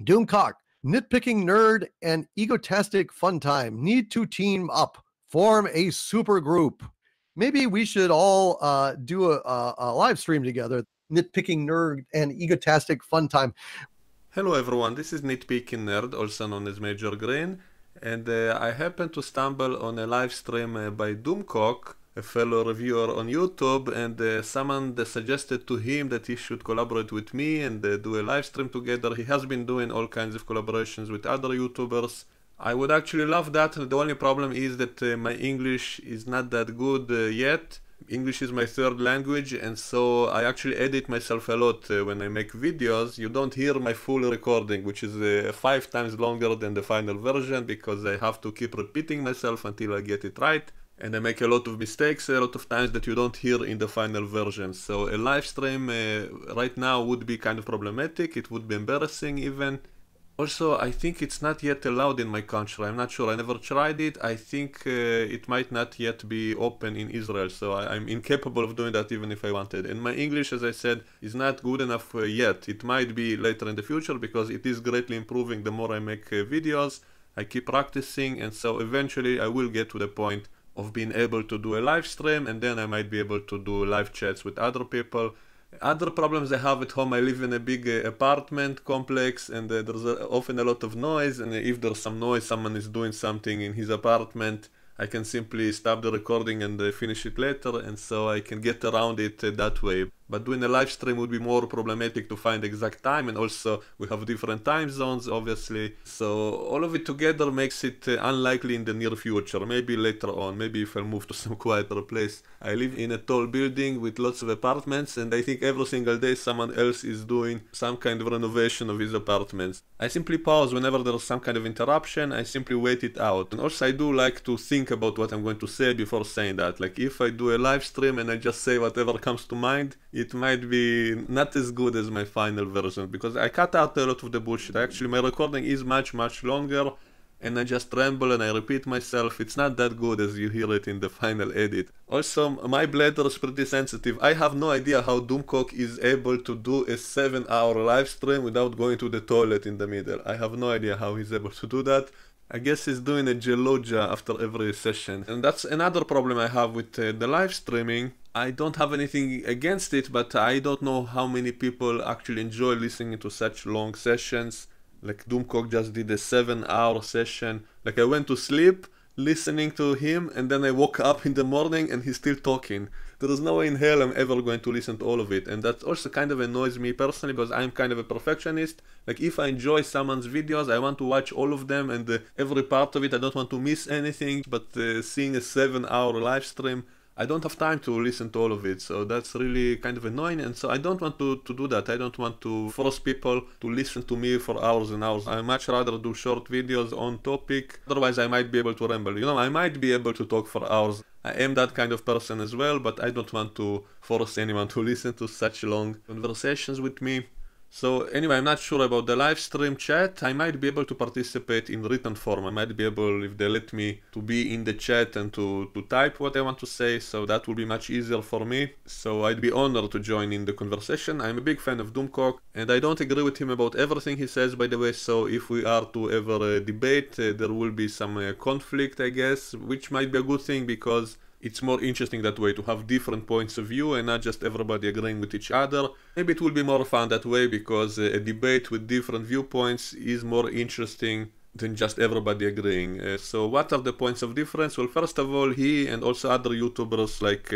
Doomcock, nitpicking nerd, and egotastic fun time need to team up, form a super group. Maybe we should all do a live stream together. Nitpicking nerd and egotastic fun time. Hello everyone, this is Nitpicking Nerd, also known as Major Green, and I happened to stumble on a live stream by Doomcock, a fellow reviewer on YouTube, and someone suggested to him that he should collaborate with me and do a live stream together. He has been doing all kinds of collaborations with other YouTubers. I would actually love that. The only problem is that my English is not that good yet. English is my third language, and so I actually edit myself a lot when I make videos. You don't hear my full recording, which is 5 times longer than the final version, because I have to keep repeating myself until I get it right. And I make a lot of mistakes a lot of times that you don't hear in the final version. So a live stream right now would be kind of problematic. It would be embarrassing even. Also, I think it's not yet allowed in my country. I'm not sure. I never tried it. I think it might not yet be open in Israel, so I'm incapable of doing that even if I wanted. And my English, as I said, is not good enough yet. It might be later in the future because it is greatly improving the more I make videos. I keep practicing, and so eventually I will get to the point of being able to do a live stream, and then I might be able to do live chats with other people. Other problems I have at home, I live in a big apartment complex, and there's often a lot of noise, and if there's some noise, someone is doing something in his apartment, I can simply stop the recording and finish it later, and so I can get around it that way. But doing a live stream would be more problematic to find the exact time, and also we have different time zones, obviously. So all of it together makes it unlikely in the near future. Maybe later on, maybe if I move to some quieter place. I live in a tall building with lots of apartments, and I think every single day someone else is doing some kind of renovation of his apartments. I simply pause whenever there's some kind of interruption. I simply wait it out. And also I do like to think about what I'm going to say before saying that. Like if I do a live stream and I just say whatever comes to mind, it might be not as good as my final version, because I cut out a lot of the bullshit. Actually, my recording is much longer, and I just ramble and I repeat myself. It's not that good as you hear it in the final edit. Also, my bladder is pretty sensitive. I have no idea how Doomcock is able to do a 7-hour live stream without going to the toilet in the middle. I have no idea how he's able to do that. I guess he's doing a gelogia after every session. And that's another problem I have with the live streaming. I don't have anything against it, but I don't know how many people actually enjoy listening to such long sessions. Like Doomcock just did a 7-hour session. Like I went to sleep listening to him, and then I woke up in the morning and he's still talking. There is no way in hell I'm ever going to listen to all of it, and that also kind of annoys me personally, because I'm kind of a perfectionist. Like if I enjoy someone's videos, I want to watch all of them and every part of it. I don't want to miss anything, but seeing a 7-hour live stream, I don't have time to listen to all of it, so that's really kind of annoying, and so I don't want to do that. I don't want to force people to listen to me for hours and hours. I much rather do short videos on topic, otherwise I might be able to ramble. You know, I might be able to talk for hours. I am that kind of person as well, but I don't want to force anyone to listen to such long conversations with me. So anyway, I'm not sure about the live stream chat. I might be able to participate in written form. I might be able, if they let me, to be in the chat and to type what I want to say, so that will be much easier for me. So I'd be honored to join in the conversation. I'm a big fan of Doomcock, and I don't agree with him about everything he says, by the way, so if we are to ever debate, there will be some conflict, I guess, which might be a good thing, because it's more interesting that way, to have different points of view and not just everybody agreeing with each other. Maybe it will be more fun that way, because a debate with different viewpoints is more interesting than just everybody agreeing. So what are the points of difference? Well, first of all, he and also other YouTubers like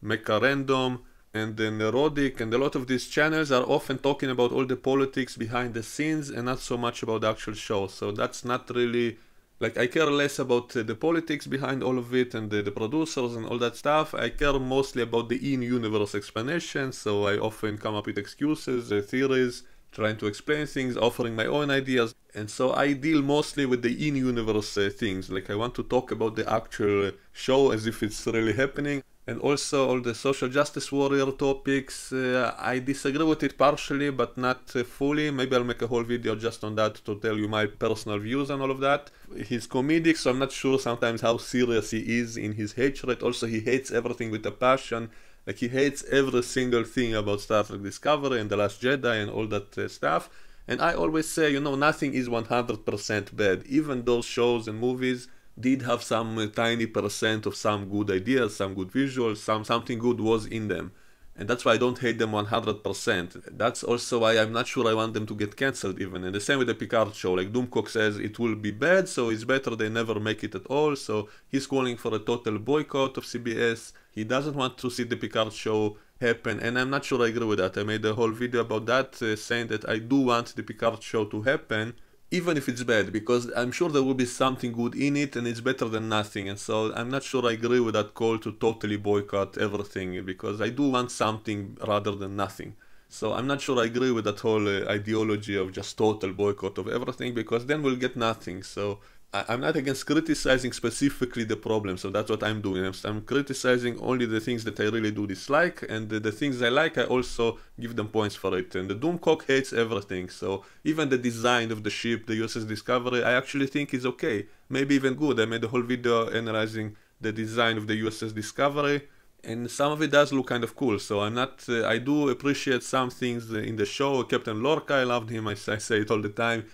MechaRandom and then Rodic and a lot of these channels are often talking about all the politics behind the scenes and not so much about the actual show. So that's not really... Like, I care less about the politics behind all of it and the producers and all that stuff. I care mostly about the in-universe explanation, so I often come up with excuses, theories, trying to explain things, offering my own ideas. And so I deal mostly with the in-universe things. Like, I want to talk about the actual show as if it's really happening. And also all the social justice warrior topics, I disagree with it partially, but not fully. Maybe I'll make a whole video just on that to tell you my personal views on all of that. He's comedic, so I'm not sure sometimes how serious he is in his hatred. Also, he hates everything with a passion. Like, he hates every single thing about Star Trek Discovery and The Last Jedi and all that stuff. And I always say, you know, nothing is 100% bad. Even those shows and movies did have some tiny percent of some good ideas, some good visuals, something good was in them. And that's why I don't hate them 100%. That's also why I'm not sure I want them to get cancelled even. And the same with the Picard show. Like Doomcock says it will be bad, so it's better they never make it at all. So he's calling for a total boycott of CBS. He doesn't want to see the Picard show happen. And I'm not sure I agree with that. I made a whole video about that, saying that I do want the Picard show to happen, even if it's bad, because I'm sure there will be something good in it and it's better than nothing. And so I'm not sure I agree with that call to totally boycott everything, because I do want something rather than nothing. So I'm not sure I agree with that whole ideology of just total boycott of everything, because then we'll get nothing. So I'm not against criticizing specifically the problem, so that's what I'm doing. I'm criticizing only the things that I really do dislike, and the things I like, I also give them points for it. And the Doomcock hates everything, so even the design of the ship, the USS Discovery, I actually think is okay, maybe even good. I made a whole video analyzing the design of the USS Discovery, and some of it does look kind of cool. So I'm not, I do appreciate some things in the show. Captain Lorca, I loved him, I say it all the time.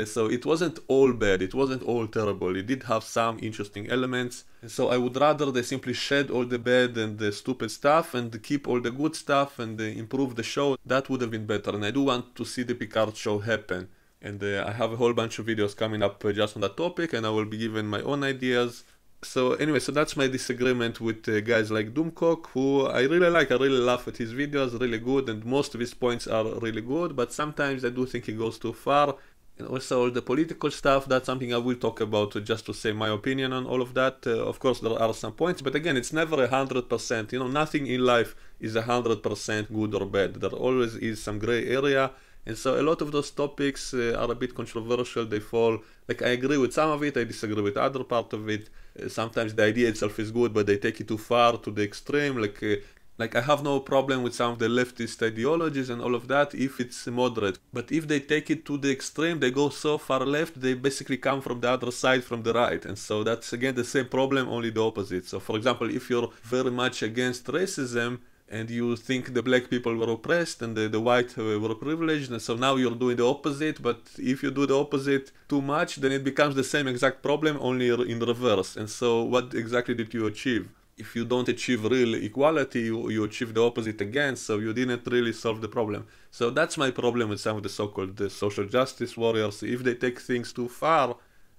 So it wasn't all bad, it wasn't all terrible, it did have some interesting elements. So I would rather they simply shed all the bad and the stupid stuff and keep all the good stuff and improve the show. That would have been better, and I do want to see the Picard show happen. And I have a whole bunch of videos coming up just on that topic, and I will be giving my own ideas. So anyway, so that's my disagreement with guys like Doomcock, who I really like. I really laugh at his videos, really good, and most of his points are really good, but sometimes I do think he goes too far. And also all the political stuff, that's something I will talk about, just to say my opinion on all of that. Of course there are some points, but again, it's never 100%, you know, nothing in life is 100% good or bad. There always is some gray area, and so a lot of those topics are a bit controversial. They fall, like I agree with some of it, I disagree with other part of it. Sometimes the idea itself is good, but they take it too far to the extreme, like I have no problem with some of the leftist ideologies and all of that if it's moderate. But if they take it to the extreme, they go so far left, they basically come from the other side, from the right. And so that's again the same problem, only the opposite. So for example, if you're very much against racism and you think the black people were oppressed and the white were privileged, and so now you're doing the opposite, but if you do the opposite too much, then it becomes the same exact problem, only in reverse. And so what exactly did you achieve? If you don't achieve real equality, you achieve the opposite again, so you didn't really solve the problem. So that's my problem with some of the so-called social justice warriors. If they take things too far,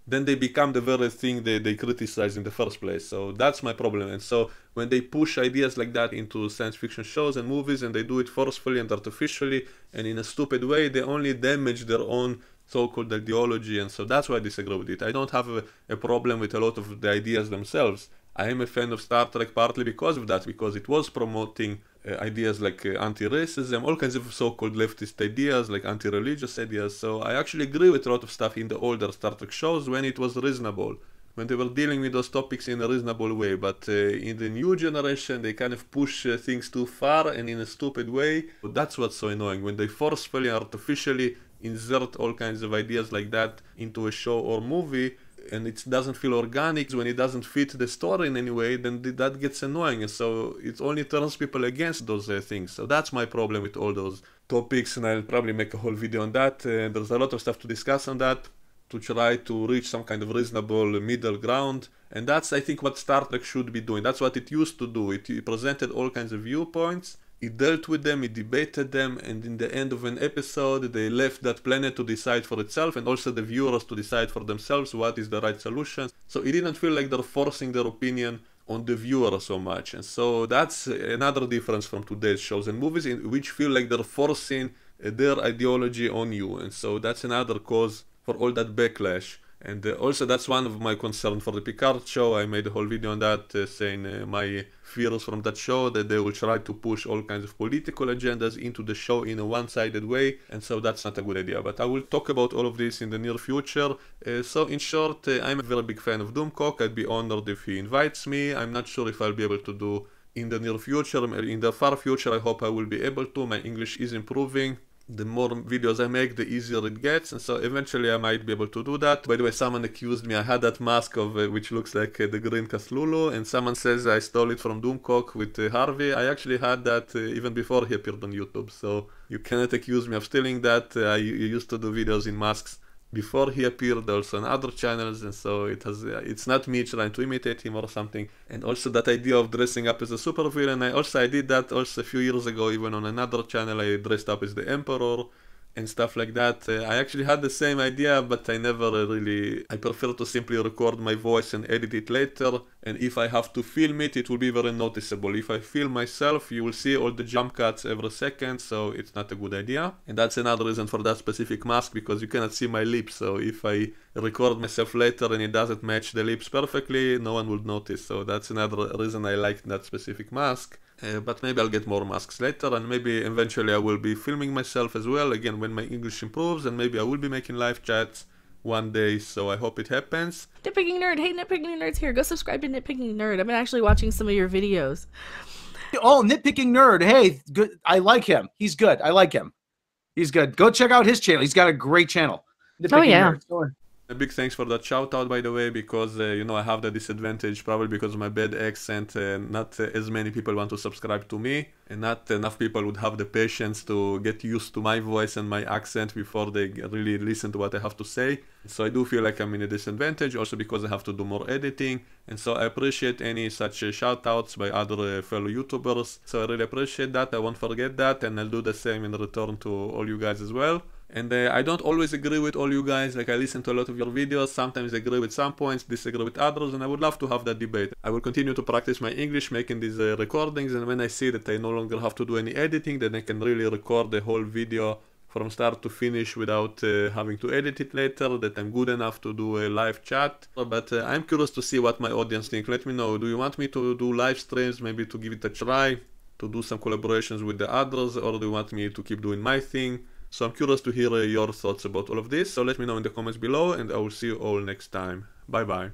then they become the very thing they criticize in the first place. So that's my problem. And so when they push ideas like that into science fiction shows and movies, and they do it forcefully and artificially and in a stupid way, they only damage their own so-called ideology. And so that's why I disagree with it. I don't have a problem with a lot of the ideas themselves. I am a fan of Star Trek partly because of that, because it was promoting ideas like anti-racism, all kinds of so-called leftist ideas, like anti-religious ideas. So I actually agree with a lot of stuff in the older Star Trek shows when it was reasonable, when they were dealing with those topics in a reasonable way. But in the new generation, they kind of push things too far and in a stupid way. That's what's so annoying, when they forcefully, artificially insert all kinds of ideas like that into a show or movie, and it doesn't feel organic, when it doesn't fit the story in any way, then that gets annoying. And so it only turns people against those things. So that's my problem with all those topics, and I'll probably make a whole video on that. There's a lot of stuff to discuss on that, to try to reach some kind of reasonable middle ground. And that's, I think, what Star Trek should be doing. That's what it used to do. It presented all kinds of viewpoints, it dealt with them, it debated them, and in the end of an episode, they left that planet to decide for itself, and also the viewers to decide for themselves what is the right solution. So it didn't feel like they're forcing their opinion on the viewer so much. And so that's another difference from today's shows and movies, in which feel like they're forcing their ideology on you. And so that's another cause for all that backlash. And also that's one of my concerns for the Picard show. I made a whole video on that, saying my fears from that show, that they will try to push all kinds of political agendas into the show in a one-sided way, and so that's not a good idea. But I will talk about all of this in the near future. So in short, I'm a very big fan of Doomcock. I'd be honored if he invites me. I'm not sure if I'll be able to do in the near future. In the far future, I hope I will be able to. My English is improving. the more videos I make, the easier it gets, and so eventually I might be able to do that. By the way, someone accused me, I had that mask of which looks like the green Cthulhu, and someone says I stole it from Doomcock with Harvey. I actually had that even before he appeared on YouTube, so you cannot accuse me of stealing that. I used to do videos in masks before he appeared also on other channels, and so it's not me trying to imitate him or something. And also that idea of dressing up as a supervillain, I did that also a few years ago, even on another channel. I dressed up as the Emperor and stuff like that. I actually had the same idea, but I never really, I prefer to simply record my voice and edit it later, and if I have to film it, it will be very noticeable. If I film myself, you will see all the jump cuts every second, so it's not a good idea. And that's another reason for that specific mask, because you cannot see my lips, so if I record myself later and it doesn't match the lips perfectly, no one will notice, so that's another reason I like that specific mask. But maybe I'll get more masks later, and maybe eventually I will be filming myself as well, again when my English improves, and maybe I will be making live chats one day, so I hope it happens. Nitpicking Nerd, hey, Nitpicking Nerd's here. Go subscribe to Nitpicking Nerd. I've been actually watching some of your videos. Oh, Nitpicking Nerd, hey, good. I like him. He's good. I like him. He's good. Go check out his channel. He's got a great channel. Oh, yeah. Nerd. A big thanks for that shout out, by the way, because you know, I have the disadvantage probably because of my bad accent. Not as many people want to subscribe to me, and not enough people would have the patience to get used to my voice and my accent before they really listen to what I have to say. So I do feel like I'm in a disadvantage, also because I have to do more editing, and so I appreciate any such shout outs by other fellow YouTubers. So I really appreciate that. I won't forget that, and I'll do the same in return to all you guys as well. And I don't always agree with all you guys, like I listen to a lot of your videos, sometimes I agree with some points, disagree with others, and I would love to have that debate. I will continue to practice my English making these recordings, and when I see that I no longer have to do any editing, then I can really record the whole video from start to finish without having to edit it later, that I'm good enough to do a live chat. But I'm curious to see what my audience think. Let me know, do you want me to do live streams, maybe to give it a try, to do some collaborations with the others, or do you want me to keep doing my thing? So I'm curious to hear your thoughts about all of this, so let me know in the comments below, and I will see you all next time. Bye bye.